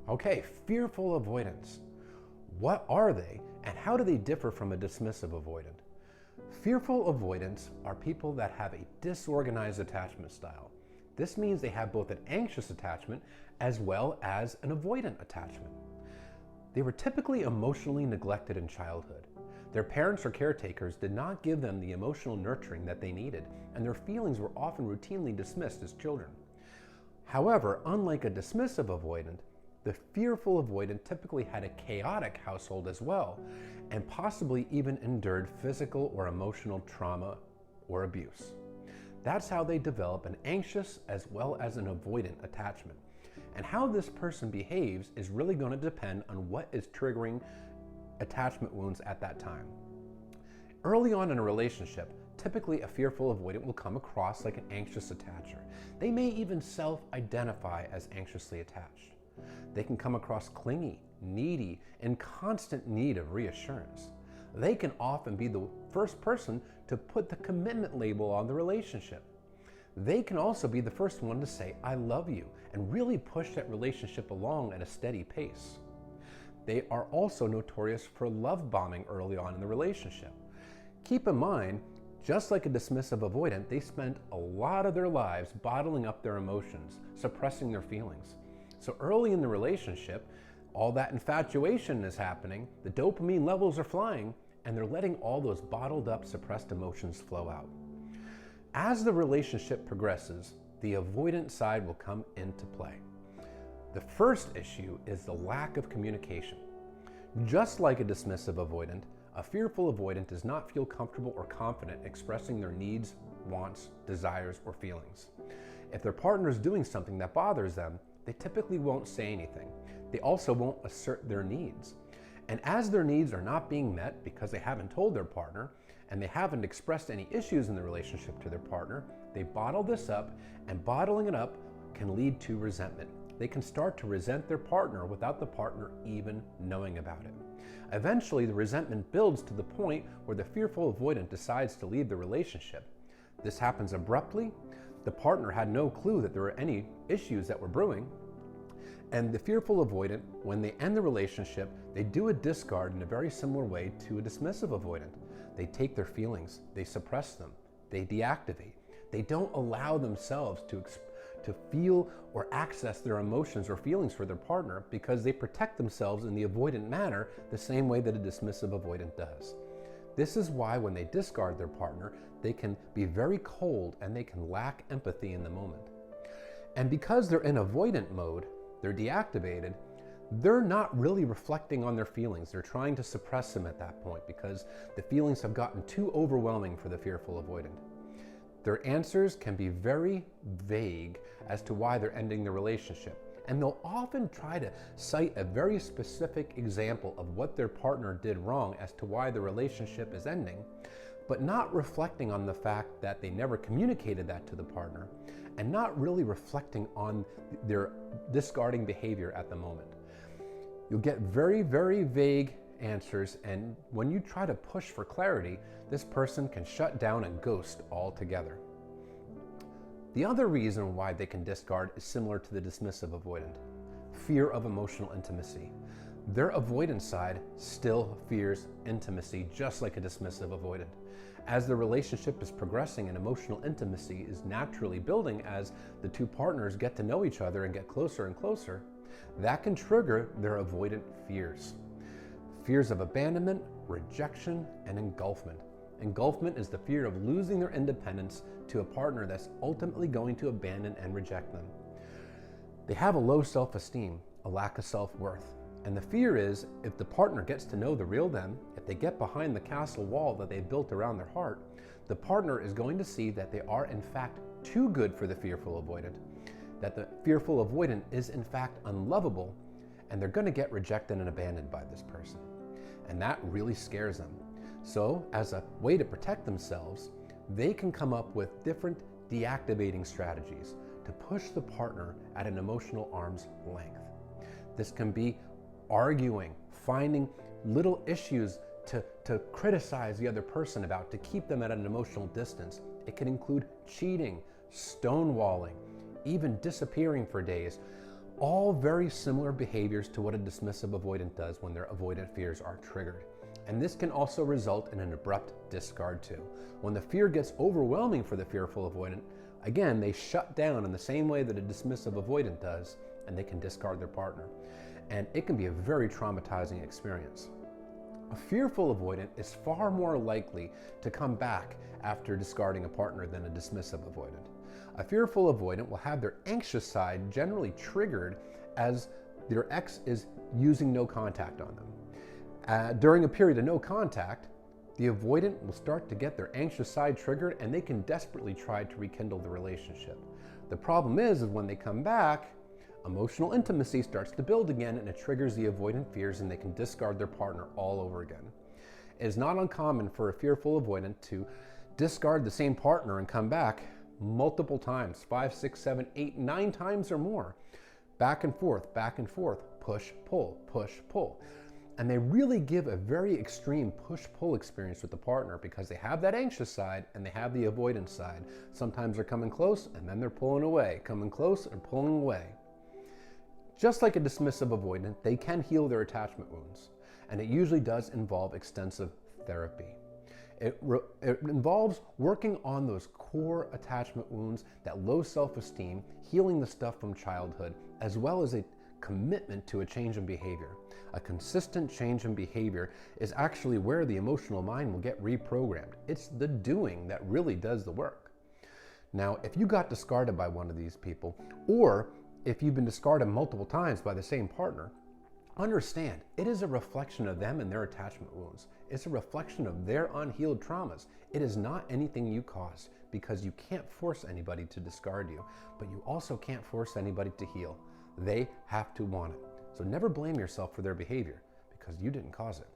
Okay, fearful avoidants. What are they and how do they differ from a dismissive avoidant? Fearful avoidants are people that have a disorganized attachment style. This means they have both an anxious attachment as well as an avoidant attachment. They were typically emotionally neglected in childhood. Their parents or caretakers did not give them the emotional nurturing that they needed, and their feelings were often routinely dismissed as children. However, unlike a dismissive avoidant, the fearful avoidant typically had a chaotic household as well, and possibly even endured physical or emotional trauma or abuse. That's how they develop an anxious as well as an avoidant attachment. And how this person behaves is really going to depend on what is triggering attachment wounds at that time. Early on in a relationship, typically a fearful avoidant will come across like an anxious attacher. They may even self-identify as anxiously attached. They can come across clingy, needy, in constant need of reassurance. They can often be the first person to put the commitment label on the relationship. They can also be the first one to say, "I love you," and really push that relationship along at a steady pace. They are also notorious for love bombing early on in the relationship. Keep in mind, just like a dismissive avoidant, they spend a lot of their lives bottling up their emotions, suppressing their feelings. So early in the relationship, all that infatuation is happening, the dopamine levels are flying, and they're letting all those bottled up, suppressed emotions flow out. As the relationship progresses, the avoidant side will come into play. The first issue is the lack of communication. Just like a dismissive avoidant, a fearful avoidant does not feel comfortable or confident expressing their needs, wants, desires, or feelings. If their partner is doing something that bothers them, they typically won't say anything. They also won't assert their needs. And as their needs are not being met because they haven't told their partner and they haven't expressed any issues in the relationship to their partner, they bottle this up, and bottling it up can lead to resentment. They can start to resent their partner without the partner even knowing about it. Eventually, the resentment builds to the point where the fearful avoidant decides to leave the relationship. This happens abruptly. The partner had no clue that there were any issues that were brewing. And the fearful avoidant, when they end the relationship, they do a discard in a very similar way to a dismissive avoidant. They take their feelings, they suppress them, they deactivate. They don't allow themselves to feel or access their emotions or feelings for their partner because they protect themselves in the avoidant manner the same way that a dismissive avoidant does. This is why when they discard their partner, they can be very cold and they can lack empathy in the moment. And because they're in avoidant mode, they're deactivated, they're not really reflecting on their feelings. They're trying to suppress them at that point because the feelings have gotten too overwhelming for the fearful avoidant. Their answers can be very vague as to why they're ending the relationship. And they'll often try to cite a very specific example of what their partner did wrong as to why the relationship is ending, but not reflecting on the fact that they never communicated that to the partner and not really reflecting on their discarding behavior at the moment. You'll get very, very vague answers, and when you try to push for clarity, this person can shut down and ghost altogether. The other reason why they can discard is similar to the dismissive avoidant: fear of emotional intimacy. Their avoidant side still fears intimacy, just like a dismissive avoidant. As the relationship is progressing and emotional intimacy is naturally building as the two partners get to know each other and get closer and closer, that can trigger their avoidant fears. Fears of abandonment, rejection, and engulfment. Engulfment is the fear of losing their independence to a partner that's ultimately going to abandon and reject them. They have a low self-esteem, a lack of self-worth. And the fear is, if the partner gets to know the real them, if they get behind the castle wall that they built around their heart, the partner is going to see that they are in fact too good for the fearful avoidant, that the fearful avoidant is in fact unlovable, and they're going to get rejected and abandoned by this person. And that really scares them. So, as a way to protect themselves, they can come up with different deactivating strategies to push the partner at an emotional arm's length. This can be arguing, finding little issues to criticize the other person about, to keep them at an emotional distance. It can include cheating, stonewalling, even disappearing for days. All very similar behaviors to what a dismissive avoidant does when their avoidant fears are triggered. And this can also result in an abrupt discard too. When the fear gets overwhelming for the fearful avoidant, again, they shut down in the same way that a dismissive avoidant does, and they can discard their partner. And it can be a very traumatizing experience. A fearful avoidant is far more likely to come back after discarding a partner than a dismissive avoidant. A fearful avoidant will have their anxious side generally triggered as their ex is using no contact on them. During a period of no contact, the avoidant will start to get their anxious side triggered, and they can desperately try to rekindle the relationship. The problem is when they come back, emotional intimacy starts to build again, and it triggers the avoidant fears, and they can discard their partner all over again. It is not uncommon for a fearful avoidant to discard the same partner and come back multiple times, 5, 6, 7, 8, 9 times or more. Back and forth, push, pull. And they really give a very extreme push-pull experience with the partner because they have that anxious side and they have the avoidance side. Sometimes they're coming close and then they're pulling away, coming close and pulling away. Just like a dismissive avoidant, they can heal their attachment wounds, and it usually does involve extensive therapy. It involves working on those core attachment wounds, that low self-esteem, healing the stuff from childhood, as well as a commitment to a change in behavior. A consistent change in behavior is actually where the emotional mind will get reprogrammed. It's the doing that really does the work. Now, if you got discarded by one of these people, or if you've been discarded multiple times by the same partner, understand it is a reflection of them and their attachment wounds. It's a reflection of their unhealed traumas. It is not anything you caused, because you can't force anybody to discard you, but you also can't force anybody to heal. They have to want it. So never blame yourself for their behavior, because you didn't cause it.